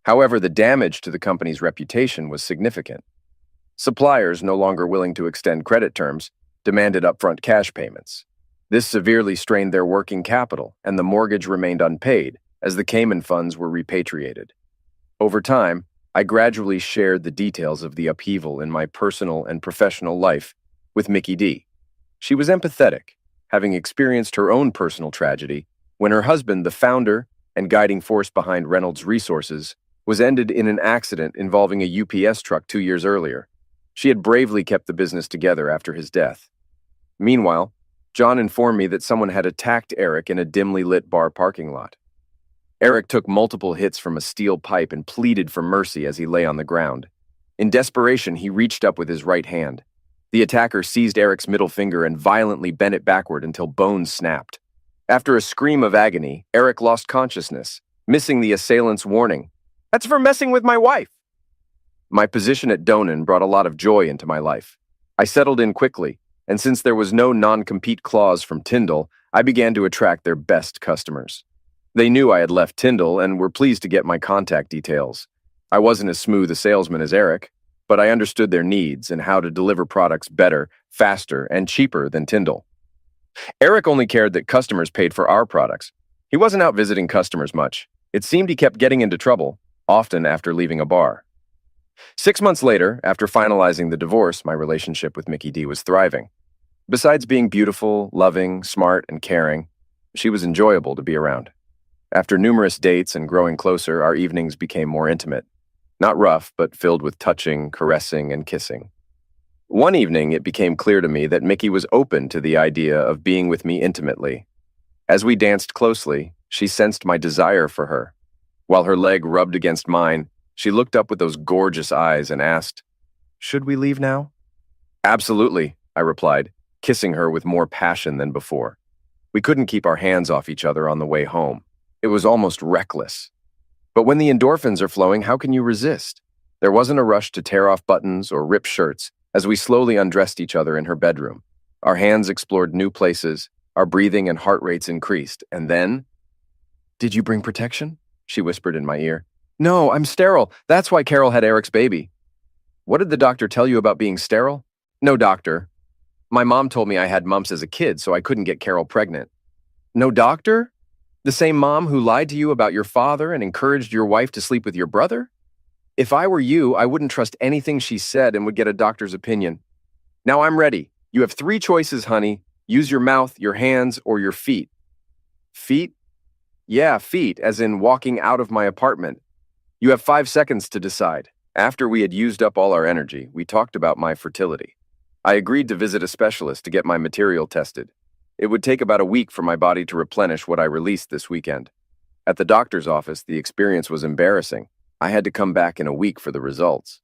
However, the damage to the company's reputation was significant. Suppliers, no longer willing to extend credit terms, demanded upfront cash payments. This severely strained their working capital, and the mortgage remained unpaid as the Cayman funds were repatriated. Over time, I gradually shared the details of the upheaval in my personal and professional life with Mickey D. She was empathetic, having experienced her own personal tragedy when her husband, the founder and guiding force behind Reynolds Resources, was ended in an accident involving a UPS truck 2 years earlier. She had bravely kept the business together after his death. Meanwhile, John informed me that someone had attacked Eric in a dimly lit bar parking lot. Eric took multiple hits from a steel pipe and pleaded for mercy as he lay on the ground. In desperation, he reached up with his right hand. The attacker seized Eric's middle finger and violently bent it backward until bones snapped. After a scream of agony, Eric lost consciousness, missing the assailant's warning, "That's for messing with my wife." My position at Donen brought a lot of joy into my life. I settled in quickly, and since there was no non-compete clause from Tyndall, I began to attract their best customers. They knew I had left Tyndall and were pleased to get my contact details. I wasn't as smooth a salesman as Eric, but I understood their needs and how to deliver products better, faster, and cheaper than Tyndall. Eric only cared that customers paid for our products. He wasn't out visiting customers much. It seemed he kept getting into trouble, often after leaving a bar. 6 months later, after finalizing the divorce, my relationship with Mickey D was thriving. Besides being beautiful, loving, smart, and caring, she was enjoyable to be around. After numerous dates and growing closer, our evenings became more intimate. Not rough, but filled with touching, caressing, and kissing. One evening, it became clear to me that Mickey was open to the idea of being with me intimately. As we danced closely, she sensed my desire for her. While her leg rubbed against mine, she looked up with those gorgeous eyes and asked, "Should we leave now?" "Absolutely," I replied, kissing her with more passion than before. We couldn't keep our hands off each other on the way home. It was almost reckless. But when the endorphins are flowing, how can you resist? There wasn't a rush to tear off buttons or rip shirts as we slowly undressed each other in her bedroom. Our hands explored new places, our breathing and heart rates increased, and then, "Did you bring protection?" she whispered in my ear. "No, I'm sterile. That's why Carol had Eric's baby." "What did the doctor tell you about being sterile?" "No doctor. My mom told me I had mumps as a kid, so I couldn't get Carol pregnant." "No doctor? The same mom who lied to you about your father and encouraged your wife to sleep with your brother? If I were you, I wouldn't trust anything she said and would get a doctor's opinion. Now I'm ready. You have 3 choices, honey. Use your mouth, your hands, or your feet." "Feet?" "Yeah, feet, as in walking out of my apartment. You have 5 seconds to decide." After we had used up all our energy, we talked about my fertility. I agreed to visit a specialist to get my material tested. It would take about a week for my body to replenish what I released this weekend. At the doctor's office, the experience was embarrassing. I had to come back in a week for the results.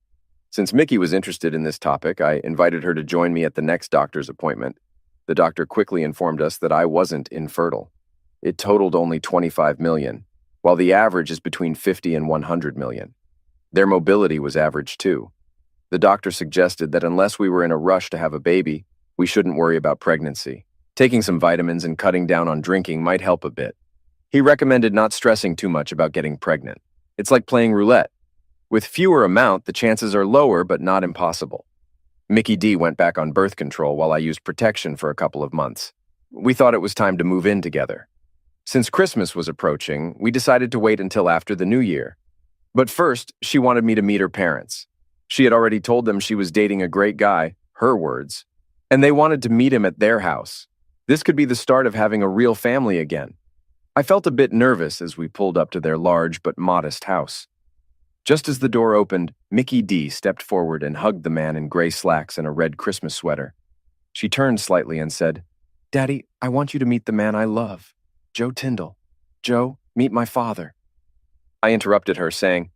Since Mickey was interested in this topic, I invited her to join me at the next doctor's appointment. The doctor quickly informed us that I wasn't infertile. It totaled only 25 million, while the average is between 50 and 100 million. Their mobility was average too. The doctor suggested that unless we were in a rush to have a baby, we shouldn't worry about pregnancy. Taking some vitamins and cutting down on drinking might help a bit. He recommended not stressing too much about getting pregnant. It's like playing roulette. With fewer amount, the chances are lower, but not impossible. Mickey D went back on birth control while I used protection for a couple of months. We thought it was time to move in together. Since Christmas was approaching, we decided to wait until after the new year. But first, she wanted me to meet her parents. She had already told them she was dating a great guy, her words, and they wanted to meet him at their house. This could be the start of having a real family again. I felt a bit nervous as we pulled up to their large but modest house. Just as the door opened, Mickey D stepped forward and hugged the man in gray slacks and a red Christmas sweater. She turned slightly and said, "Daddy, I want you to meet the man I love, Joe Tyndall. Joe, meet my father." I interrupted her, saying,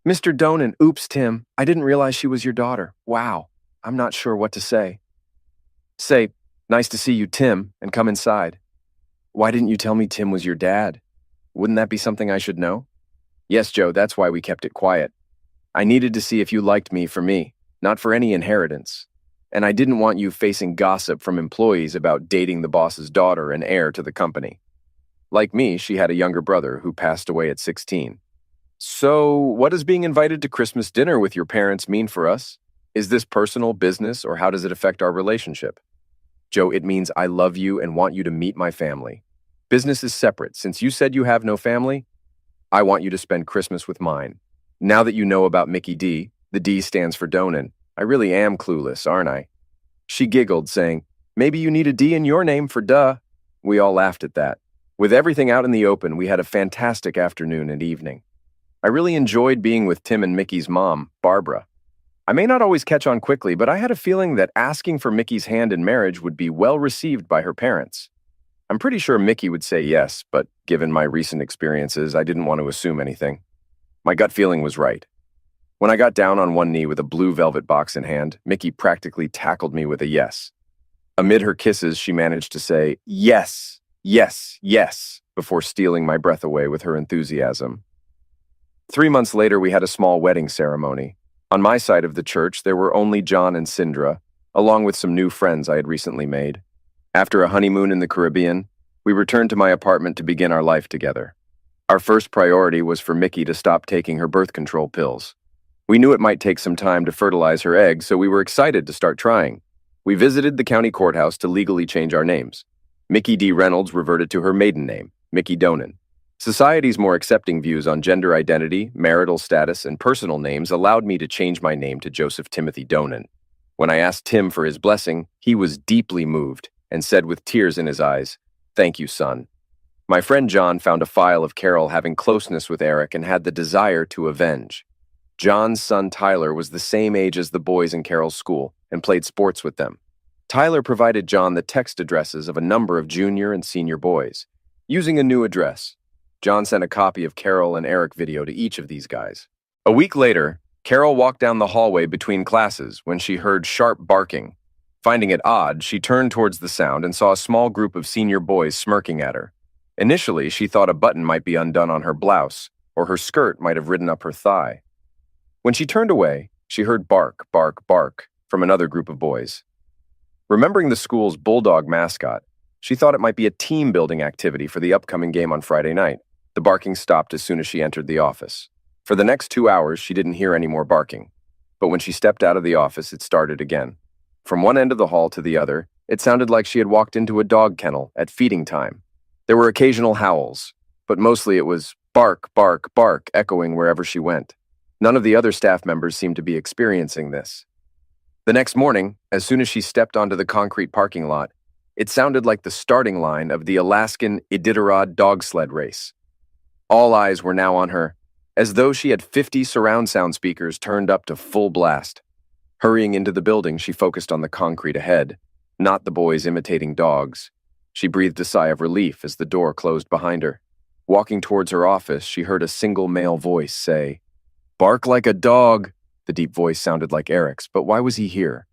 "Mr. Donan, oops, Tim, I didn't realize she was your daughter. Wow, I'm not sure what to say." "Say, nice to see you, Tim, and come inside." "Why didn't you tell me Tim was your dad? Wouldn't that be something I should know?" "Yes, Joe, that's why we kept it quiet. I needed to see if you liked me for me, not for any inheritance. And I didn't want you facing gossip from employees about dating the boss's daughter and heir to the company. Like me, she had a younger brother who passed away at 16. So, what does being invited to Christmas dinner with your parents mean for us? Is this personal, business, or how does it affect our relationship?" "Joe, it means I love you and want you to meet my family. Business is separate. Since you said you have no family, I want you to spend Christmas with mine. Now that you know about Mickey D, the D stands for Donan. I really am clueless, aren't I?" She giggled, saying, "Maybe you need a D in your name for duh." We all laughed at that. With everything out in the open, we had a fantastic afternoon and evening. I really enjoyed being with Tim and Mickey's mom, Barbara. I may not always catch on quickly, but I had a feeling that asking for Mickey's hand in marriage would be well received by her parents. I'm pretty sure Mickey would say yes, but given my recent experiences, I didn't want to assume anything. My gut feeling was right. When I got down on one knee with a blue velvet box in hand, Mickey practically tackled me with a yes. Amid her kisses, she managed to say, "Yes, yes, yes," before stealing my breath away with her enthusiasm. 3 months later, we had a small wedding ceremony. On my side of the church, there were only John and Sindra, along with some new friends I had recently made. After a honeymoon in the Caribbean, we returned to my apartment to begin our life together. Our first priority was for Mickey to stop taking her birth control pills. We knew it might take some time to fertilize her eggs, so we were excited to start trying. We visited the county courthouse to legally change our names. Mickey D. Reynolds reverted to her maiden name, Mickey Donan. Society's more accepting views on gender identity, marital status, and personal names allowed me to change my name to Joseph Timothy Donan. When I asked Tim for his blessing, he was deeply moved and said with tears in his eyes, "Thank you, son." My friend John found a file of Carol having closeness with Eric and had the desire to avenge. John's son Tyler was the same age as the boys in Carol's school and played sports with them. Tyler provided John the text addresses of a number of junior and senior boys. Using a new address, John sent a copy of Carol and Eric video to each of these guys. A week later, Carol walked down the hallway between classes when she heard sharp barking. Finding it odd, she turned towards the sound and saw a small group of senior boys smirking at her. Initially, she thought a button might be undone on her blouse, or her skirt might have ridden up her thigh. When she turned away, she heard bark, bark, bark from another group of boys. Remembering the school's bulldog mascot, she thought it might be a team-building activity for the upcoming game on Friday night. The barking stopped as soon as she entered the office. For the next 2 hours, she didn't hear any more barking. But when she stepped out of the office, it started again. From one end of the hall to the other, it sounded like she had walked into a dog kennel at feeding time. There were occasional howls, but mostly it was bark, bark, bark echoing wherever she went. None of the other staff members seemed to be experiencing this. The next morning, as soon as she stepped onto the concrete parking lot, it sounded like the starting line of the Alaskan Iditarod dog sled race. All eyes were now on her, as though she had 50 surround sound speakers turned up to full blast. Hurrying into the building, she focused on the concrete ahead, not the boys imitating dogs. She breathed a sigh of relief as the door closed behind her. Walking towards her office, she heard a single male voice say, "Bark like a dog." The deep voice sounded like Eric's, but why was he here?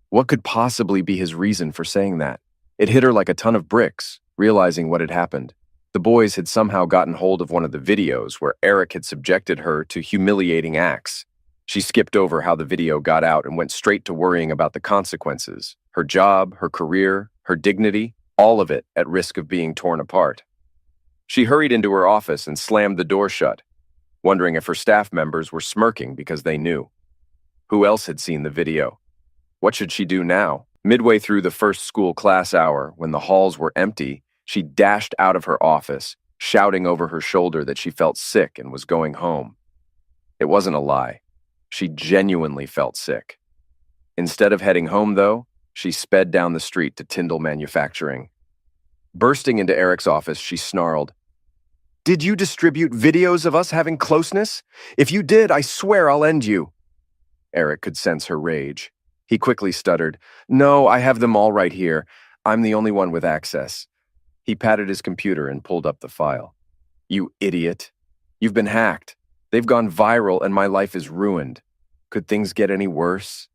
What could possibly be his reason for saying that? It hit her like a ton of bricks, realizing what had happened. The boys had somehow gotten hold of one of the videos where Eric had subjected her to humiliating acts. She skipped over how the video got out and went straight to worrying about the consequences. Her job, her career, her dignity, all of it at risk of being torn apart. She hurried into her office and slammed the door shut, wondering if her staff members were smirking because they knew. Who else had seen the video? What should she do now? Midway through the first school class hour, when the halls were empty, she dashed out of her office, shouting over her shoulder that she felt sick and was going home. It wasn't a lie. She genuinely felt sick. Instead of heading home, though, she sped down the street to Tyndall Manufacturing. Bursting into Eric's office, she snarled, "Did you distribute videos of us having closeness? If you did, I swear I'll end you." Eric could sense her rage. He quickly stuttered, "No, I have them all right here. I'm the only one with access." He patted his computer and pulled up the file. "You idiot. You've been hacked. They've gone viral and my life is ruined. Could things get any worse?"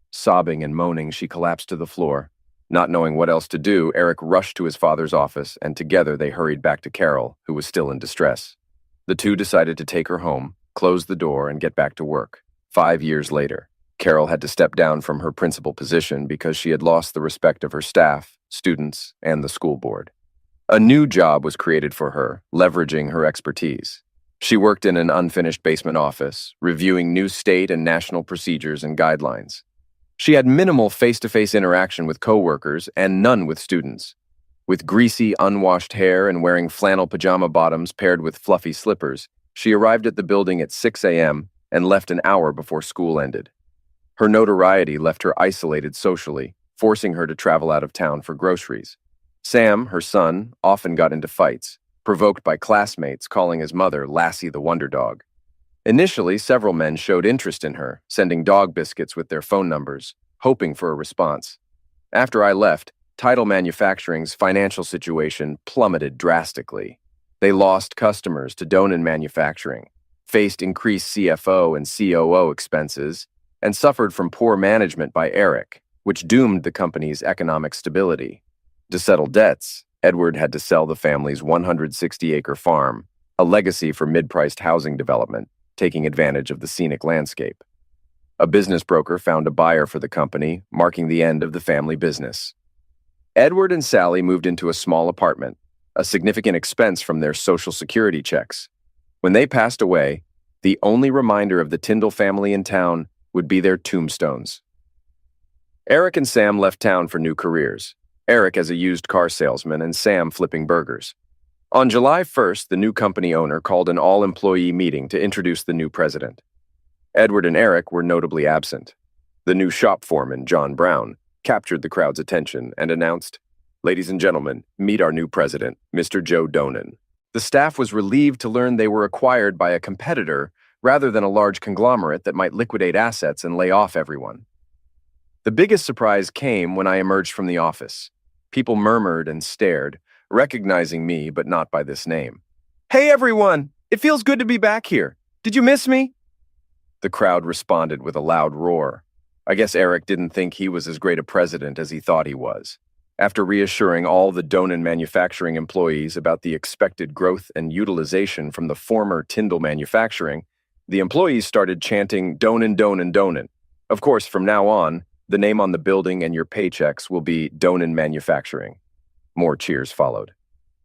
Sobbing and moaning, she collapsed to the floor. Not knowing what else to do, Eric rushed to his father's office, and together they hurried back to Carol, who was still in distress. The two decided to take her home, close the door, and get back to work. 5 years later, Carol had to step down from her principal position because she had lost the respect of her staff, students, and the school board. A new job was created for her, leveraging her expertise. She worked in an unfinished basement office, reviewing new state and national procedures and guidelines. She had minimal face-to-face interaction with coworkers and none with students. With greasy, unwashed hair and wearing flannel pajama bottoms paired with fluffy slippers, she arrived at the building at 6 a.m. and left an hour before school ended. Her notoriety left her isolated socially, forcing her to travel out of town for groceries. Sam, her son, often got into fights, provoked by classmates calling his mother Lassie the Wonder Dog. Initially, several men showed interest in her, sending dog biscuits with their phone numbers, hoping for a response. After I left, Title Manufacturing's financial situation plummeted drastically. They lost customers to Donan Manufacturing, faced increased CFO and COO expenses, and suffered from poor management by Eric, which doomed the company's economic stability. To settle debts, Edward had to sell the family's 160-acre farm, a legacy for mid-priced housing development, taking advantage of the scenic landscape. A business broker found a buyer for the company, marking the end of the family business. Edward and Sally moved into a small apartment, a significant expense from their Social Security checks. When they passed away, the only reminder of the Tyndall family in town would be their tombstones. Eric and Sam left town for new careers, Eric as a used car salesman and Sam flipping burgers. On July 1st, the new company owner called an all-employee meeting to introduce the new president. Edward and Eric were notably absent. The new shop foreman, John Brown, captured the crowd's attention and announced, "Ladies and gentlemen, meet our new president, Mr. Joe Donan." The staff was relieved to learn they were acquired by a competitor rather than a large conglomerate that might liquidate assets and lay off everyone. The biggest surprise came when I emerged from the office. People murmured and stared, recognizing me but not by this name. "Hey everyone! It feels good to be back here. Did you miss me?" The crowd responded with a loud roar. I guess Eric didn't think he was as great a president as he thought he was. After reassuring all the Donen manufacturing employees about the expected growth and utilization from the former Tyndall manufacturing, the employees started chanting Donen, Donen, Donen. Of course, from now on, the name on the building and your paychecks will be Donen Manufacturing. More cheers followed.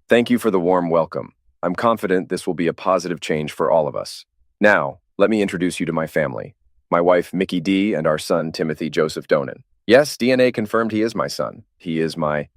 Thank you for the warm welcome. I'm confident this will be a positive change for all of us. Now, let me introduce you to my family. My wife, Mickey D., and our son, Timothy Joseph Donen. Yes, DNA confirmed he is my son. He is my